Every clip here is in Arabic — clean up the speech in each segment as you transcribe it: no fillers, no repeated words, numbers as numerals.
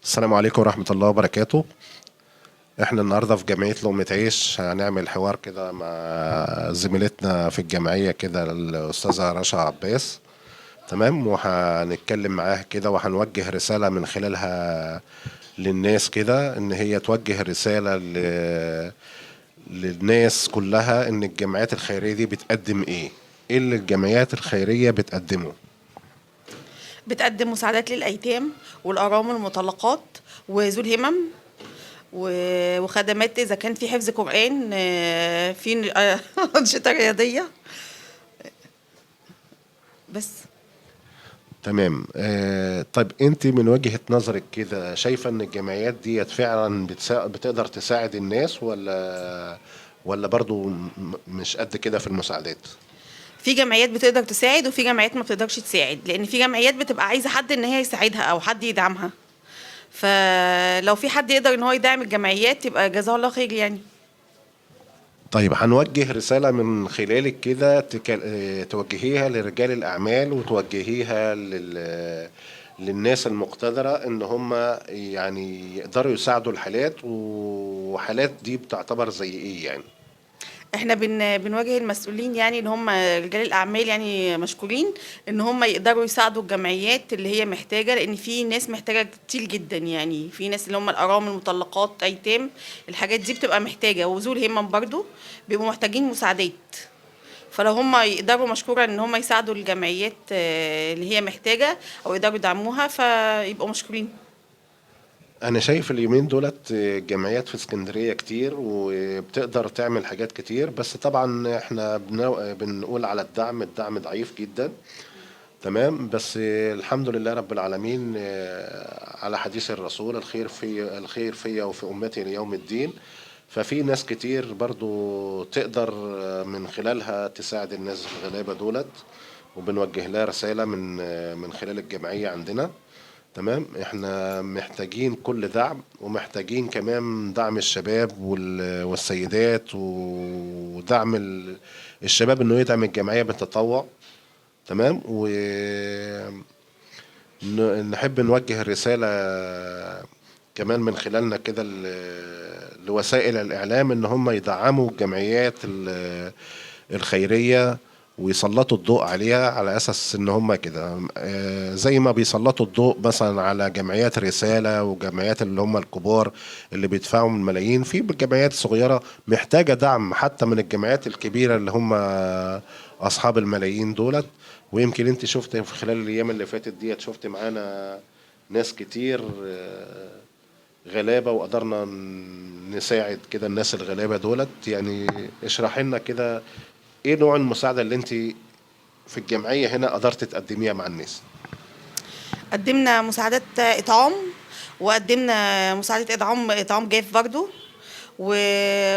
السلام عليكم ورحمة الله وبركاته. احنا النهاردة في جمعية لقمة عيش هنعمل حوار كده مع زميلتنا في الجمعية كده الأستاذة رشا عباس. تمام، وهنتكلم معاها كده وهنوجه رسالة من خلالها للناس كده ان هي توجه رسالة للناس كلها ان الجمعيات الخيرية دي بتقدم ايه اللي الجمعيات الخيرية بتقدمه. بتقدم مساعدات للأيتام والأرامل المطلقات وذو الهمم وخدمات إذا كان في حفظ قرآن، في أنشطة رياضية بس. تمام. طيب انت من وجهة نظرك كده شايفة ان الجمعيات دي فعلا بتقدر تساعد الناس ولا برضو مش قد كده في المساعدات؟ في جمعيات بتقدر تساعد وفي جمعيات ما بتقدرش تساعد، لأن في جمعيات بتبقى عايزة حد إن هي يساعدها أو حد يدعمها. فلو في حد يقدر إن هو يدعم الجمعيات يبقى جزاه الله خير يعني. طيب هنوجه رسالة من خلالك كده توجهيها لرجال الأعمال وتوجهيها للناس المقتدرة إن هم يعني يقدروا يساعدوا الحالات، وحالات دي بتعتبر زي إيه يعني؟ احنا بنواجه المسؤولين، يعني ان هم رجال الاعمال يعني مشكورين ان هم يقدروا يساعدوا الجمعيات اللي هي محتاجه، لان في ناس محتاجه كتير جدا، يعني في ناس اللي هم الارامل المطلقات ايتام، الحاجات دي بتبقى محتاجه، وذو الهمم برضو بيبقوا محتاجين مساعدات. فلو هم يقدروا مشكورا ان هم يساعدوا الجمعيات اللي هي محتاجه او يقدروا يدعموها فيبقوا مشكورين. انا شايف اليومين دولت جمعيات في اسكندرية كتير وبتقدر تعمل حاجات كتير، بس طبعا احنا بنقول على الدعم ضعيف جدا. تمام، بس الحمد لله رب العالمين، على حديث الرسول الخير فيا وفي امتي ليوم الدين. ففي ناس كتير برضو تقدر من خلالها تساعد الناس الغلابة دولت، وبنوجه لها رسالة من خلال الجمعية عندنا. تمام، احنا محتاجين كل دعم، ومحتاجين كمان دعم الشباب والسيدات، ودعم الشباب انه يدعم الجمعية بالتطوع. تمام، ونحب نوجه الرسالة كمان من خلالنا كده لوسائل الإعلام إن هم يدعموا الجمعيات الخيرية، ويسلطوا الضوء عليها على أساس إن هم كده زي ما بيسلطوا الضوء مثلا على جمعيات الرسالة وجمعيات اللي هم الكبار اللي بيدفعوا من ملايين، في جمعيات صغيرة محتاجة دعم حتى من الجمعيات الكبيرة اللي هم أصحاب الملايين دولت. ويمكن انت شفت في خلال الايام اللي فاتت ديت، شفت معانا ناس كتير غلابة، وقدرنا نساعد كده الناس الغلابة دولت. يعني اشرح لنا كده ايه نوع المساعدة اللي انت في الجمعية هنا قدرت تقدميها مع الناس. قدمنا مساعدات اطعام، وقدمنا مساعدة إطعام جاف برضو، و...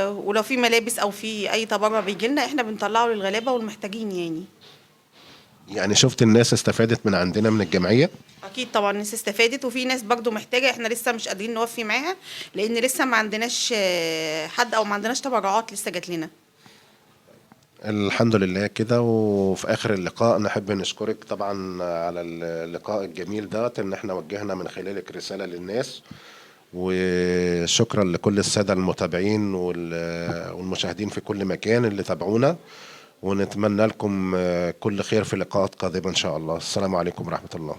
ولو في ملابس أو في أي تبرع بيجي لنا إحنا بنطلعه للغلابة والمحتاجين يعني. يعني شفت الناس استفادت من عندنا من الجمعية. أكيد طبعا الناس استفادت، وفي ناس برضو محتاجة، إحنا لسه مش قادرين نوفي معاها لأن لسه ما عندناش حد، أو ما عندناش تبرعات لسه جات لنا. الحمد لله كده. وفي آخر اللقاء نحب نشكرك طبعا على اللقاء الجميل ده، إن احنا وجهنا من خلالك رسالة للناس. وشكرا لكل السادة المتابعين والمشاهدين في كل مكان اللي تابعونا، ونتمنى لكم كل خير في لقاءات قادمة إن شاء الله. السلام عليكم ورحمة الله.